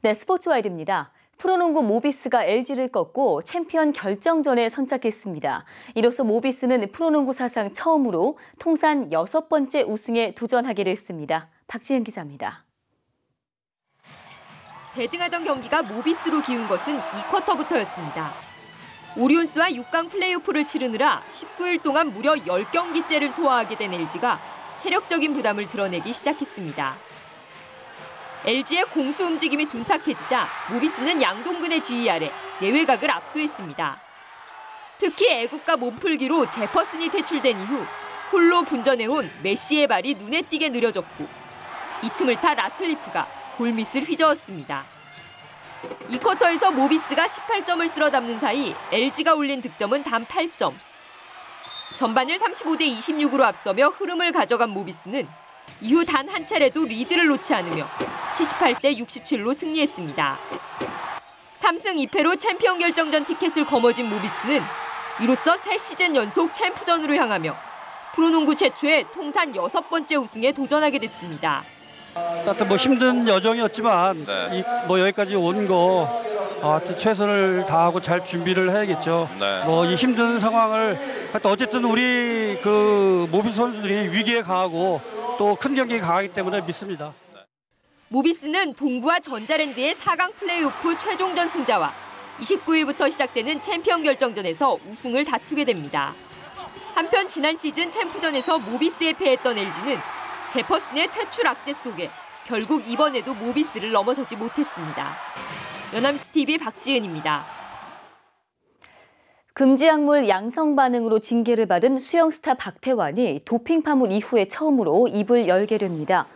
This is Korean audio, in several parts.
네, 스포츠와이드입니다. 프로농구 모비스가 LG를 꺾고 챔피언 결정전에 선착했습니다. 이로써 모비스는 프로농구 사상 처음으로 통산 6번째 우승에 도전하게 됐습니다. 박지은 기자입니다. 대등하던 경기가 모비스로 기운 것은 2쿼터부터였습니다. 오리온스와 6강 플레이오프를 치르느라 19일 동안 무려 10경기째를 소화하게 된 LG가 체력적인 부담을 드러내기 시작했습니다. LG의 공수 움직임이 둔탁해지자 모비스는 양동근의 지휘 아래 내외각을 압도했습니다. 특히 애국가 몸풀기로 제퍼슨이 퇴출된 이후 홀로 분전해온 메시의 발이 눈에 띄게 느려졌고 이 틈을 타 라틀리프가 골밑을 휘저었습니다. 2쿼터에서 모비스가 18점을 쓸어 담는 사이 LG가 올린 득점은 단 8점. 전반을 35대 26으로 앞서며 흐름을 가져간 모비스는 이후 단 한 차례도 리드를 놓지 않으며 78대 67로 승리했습니다. 3승 2패로 챔피언 결정전 티켓을 거머쥔 모비스는 이로써 3시즌 연속 챔프전으로 향하며 프로농구 최초의 통산 6번째 우승에 도전하게 됐습니다. 하여튼 힘든 여정이었지만 여기까지 온 거 하여튼 최선을 다하고 잘 준비를 해야겠죠. 이 힘든 상황을 하여튼 어쨌든 우리 모비스 선수들이 위기에 강하고 또 큰 경기에 강하기 때문에 믿습니다. 모비스는 동부와 전자랜드의 4강 플레이오프 최종전 승자와 29일부터 시작되는 챔피언 결정전에서 우승을 다투게 됩니다. 한편 지난 시즌 챔프전에서 모비스에 패했던 LG는 제퍼슨의 퇴출 악재 속에 결국 이번에도 모비스를 넘어서지 못했습니다. 연합뉴스TV 박지은입니다. 금지 약물 양성 반응으로 징계를 받은 수영 스타 박태환이 도핑 파문 이후에 처음으로 입을 열게 됩니다.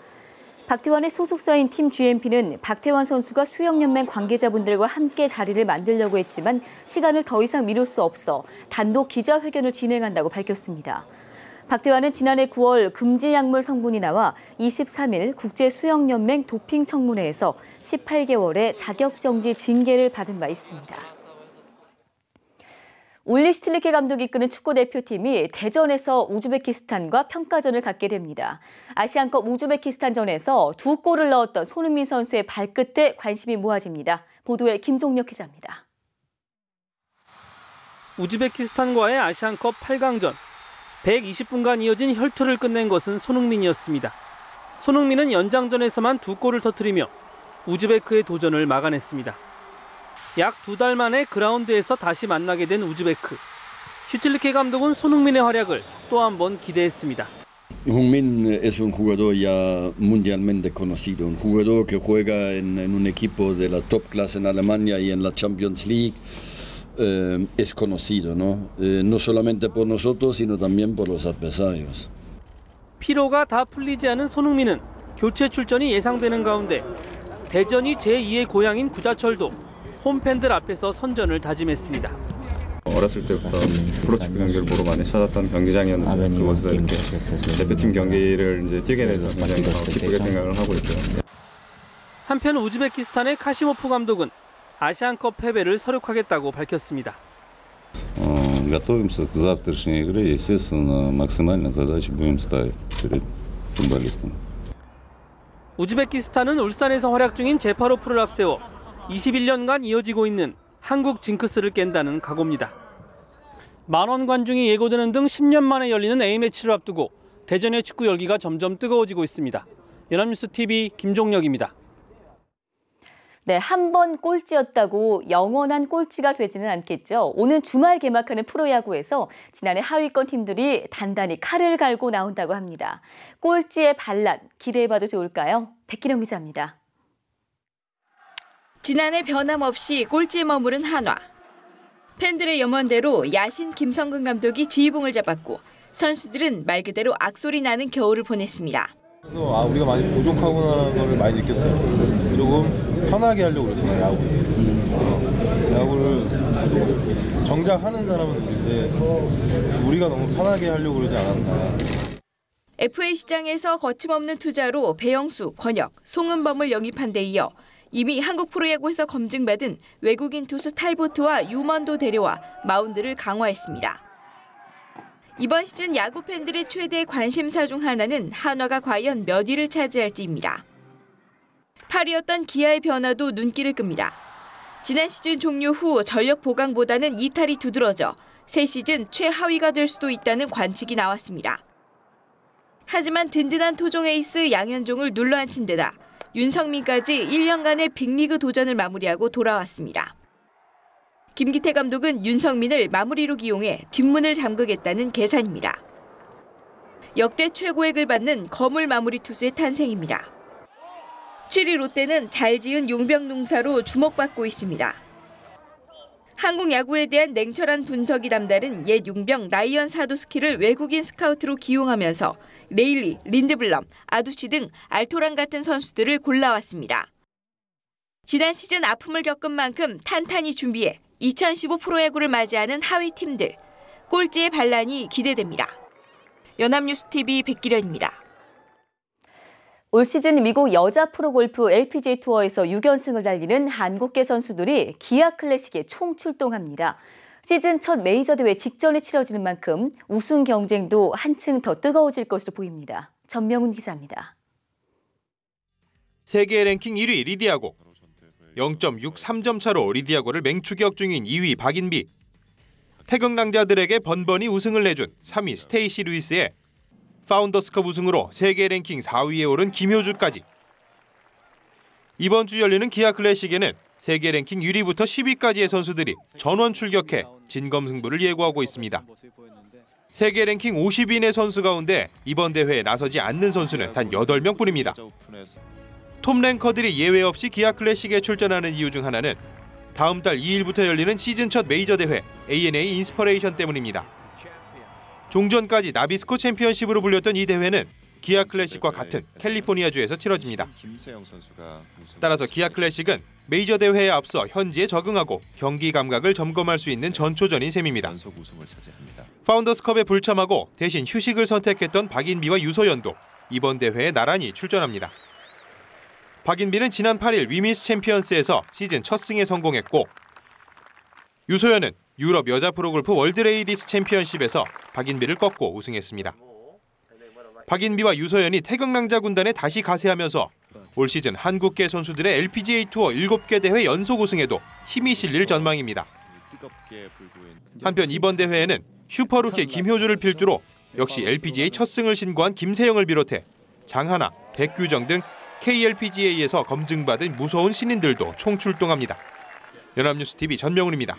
박태환의 소속사인 팀 GMP는 박태환 선수가 수영연맹 관계자분들과 함께 자리를 만들려고 했지만 시간을 더 이상 미룰 수 없어 단독 기자회견을 진행한다고 밝혔습니다. 박태환은 지난해 9월 금지 약물 성분이 나와 23일 국제수영연맹 도핑 청문회에서 18개월의 자격정지 징계를 받은 바 있습니다. 울리 슈틸리케 감독이 이끄는 축구대표팀이 대전에서 우즈베키스탄과 평가전을 갖게 됩니다. 아시안컵 우즈베키스탄전에서 2골을 넣었던 손흥민 선수의 발끝에 관심이 모아집니다. 보도에 김종혁 기자입니다. 우즈베키스탄과의 아시안컵 8강전. 120분간 이어진 혈투를 끝낸 것은 손흥민이었습니다. 손흥민은 연장전에서만 2골을 터뜨리며 우즈베크의 도전을 막아냈습니다. 약 2달 만에 그라운드에서 다시 만나게 된 우즈베크. 슈틸리케 감독은 손흥민의 활약을 또 한 번 기대했습니다. Heung-min es un jugador ya mundialmente conocido, un jugador que juega en un equipo de la top clase en Alemania y en la Champions League. Es conocido, ¿no? No solamente por nosotros, sino también por los adversarios. 피로가 다 풀리지 않은 손흥민은 교체 출전이 예상되는 가운데 대전이 제2의 고향인 구자철도 홈팬들 앞에서 선전을 다짐했습니다. 어렸을 때부터 프로축구 경기를 보러 많이 찾았던 경기장이었는데 그곳은 대표팀 경기를 이제 뛰게 돼서 굉장히 기쁘게 생각을 하고 있죠. 한편 우즈베키스탄의 카시모프 감독은 아시안컵 패배를 서력하겠다고 밝혔습니다. Готовимся к завтрашней игре, естественно, максимально задачи будем ставить перед футболистами. 우즈베키스탄은 울산에서 활약 중인 제파로프를 앞세워 21년간 이어지고 있는 한국 징크스를 깬다는 각오입니다. 만원 관중이 예고되는 등 10년 만에 열리는 A매치를 앞두고 대전의 축구 열기가 점점 뜨거워지고 있습니다. 연합뉴스TV 김종혁입니다. 네, 한 번 꼴찌였다고 영원한 꼴찌가 되지는 않겠죠. 오는 주말 개막하는 프로야구에서 지난해 하위권 팀들이 단단히 칼을 갈고 나온다고 합니다. 꼴찌의 반란 기대해봐도 좋을까요? 백기령 기자입니다. 지난해 변함없이 꼴찌에 머무른 한화. 팬들의 염원대로 야신 김성근 감독이 지휘봉을 잡았고 선수들은 말 그대로 악소리 나는 겨울을 보냈습니다. 그래서 우리가 많이 부족하구나라는 걸 많이 느꼈어요. 조금 편하게 하려고 그랬구나, 야구를 정작 하는 사람은 우리인데 우리가 너무 편하게 하려고 그러지 않았나. FA 시장에서 거침없는 투자로 배영수, 권혁, 송은범을 영입한 데 이어 이미 한국 프로야구에서 검증받은 외국인 투수 탈보트와 유먼도 데려와 마운드를 강화했습니다. 이번 시즌 야구 팬들의 최대 관심사 중 하나는 한화가 과연 몇 위를 차지할지입니다. 8위였던 기아의 변화도 눈길을 끕니다. 지난 시즌 종료 후 전력 보강보다는 이탈이 두드러져 새 시즌 최하위가 될 수도 있다는 관측이 나왔습니다. 하지만 든든한 토종 에이스 양현종을 눌러앉힌 데다 윤성민까지 1년간의 빅리그 도전을 마무리하고 돌아왔습니다. 김기태 감독은 윤성민을 마무리로 기용해 뒷문을 잠그겠다는 계산입니다. 역대 최고액을 받는 거물 마무리 투수의 탄생입니다. 7위 롯데는 잘 지은 용병 농사로 주목받고 있습니다. 한국 야구에 대한 냉철한 분석이 남다른 옛 용병 라이언 사도스키를 외국인 스카우트로 기용하면서 레일리, 린드블럼, 아두시 등 알토란 같은 선수들을 골라왔습니다. 지난 시즌 아픔을 겪은 만큼 탄탄히 준비해 2015 프로야구를 맞이하는 하위 팀들, 꼴찌의 반란이 기대됩니다. 연합뉴스TV 백기련입니다. 올 시즌 미국 여자 프로골프 LPGA 투어에서 6연승을 달리는 한국계 선수들이 기아 클래식에 총출동합니다. 시즌 첫 메이저 대회 직전에 치러지는 만큼 우승 경쟁도 한층 더 뜨거워질 것으로 보입니다. 전명훈 기자입니다. 세계 랭킹 1위 리디아고, 0.63점 차로 리디아고를 맹추격 중인 2위 박인비, 태극낭자들에게 번번이 우승을 내준 3위 스테이시 루이스에 파운더스컵 우승으로 세계 랭킹 4위에 오른 김효주까지. 이번 주 열리는 기아 클래식에는 세계 랭킹 1위부터 10위까지의 선수들이 전원 출격해 진검승부를 예고하고 있습니다. 세계 랭킹 50인의 선수 가운데 이번 대회에 나서지 않는 선수는 단 8명뿐입니다. 톱 랭커들이 예외 없이 기아 클래식에 출전하는 이유 중 하나는 다음 달 2일부터 열리는 시즌 첫 메이저 대회 ANA 인스퍼레이션 때문입니다. 종전까지 나비스코 챔피언십으로 불렸던 이 대회는 기아 클래식과 같은 캘리포니아주에서 치러집니다. 따라서 기아 클래식은 메이저 대회에 앞서 현지에 적응하고 경기 감각을 점검할 수 있는 전초전인 셈입니다. 파운더스컵에 불참하고 대신 휴식을 선택했던 박인비와 유소연도 이번 대회에 나란히 출전합니다. 박인비는 지난 8일 위미스 챔피언스에서 시즌 첫 승에 성공했고, 유소연은 유럽 여자 프로골프 월드레이디스 챔피언십에서 박인비를 꺾고 우승했습니다. 박인비와 유소연이 태극낭자 군단에 다시 가세하면서 올 시즌 한국계 선수들의 LPGA 투어 7개 대회 연속 우승에도 힘이 실릴 전망입니다. 한편 이번 대회에는 슈퍼루키 김효주를 필두로 역시 LPGA 첫 승을 신고한 김세영을 비롯해 장하나, 백규정 등 KLPGA에서 검증받은 무서운 신인들도 총출동합니다. 연합뉴스TV 전명훈입니다.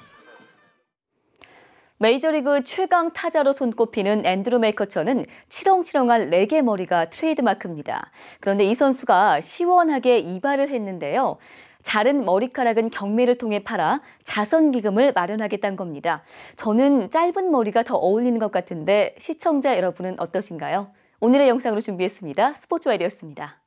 메이저리그 최강 타자로 손꼽히는 앤드루 메이커처는 치렁치렁한 레게 머리가 트레이드마크입니다. 그런데 이 선수가 시원하게 이발을 했는데요. 자른 머리카락은 경매를 통해 팔아 자선기금을 마련하겠다는 겁니다. 저는 짧은 머리가 더 어울리는 것 같은데 시청자 여러분은 어떠신가요? 오늘의 영상으로 준비했습니다. 스포츠와이드였습니다.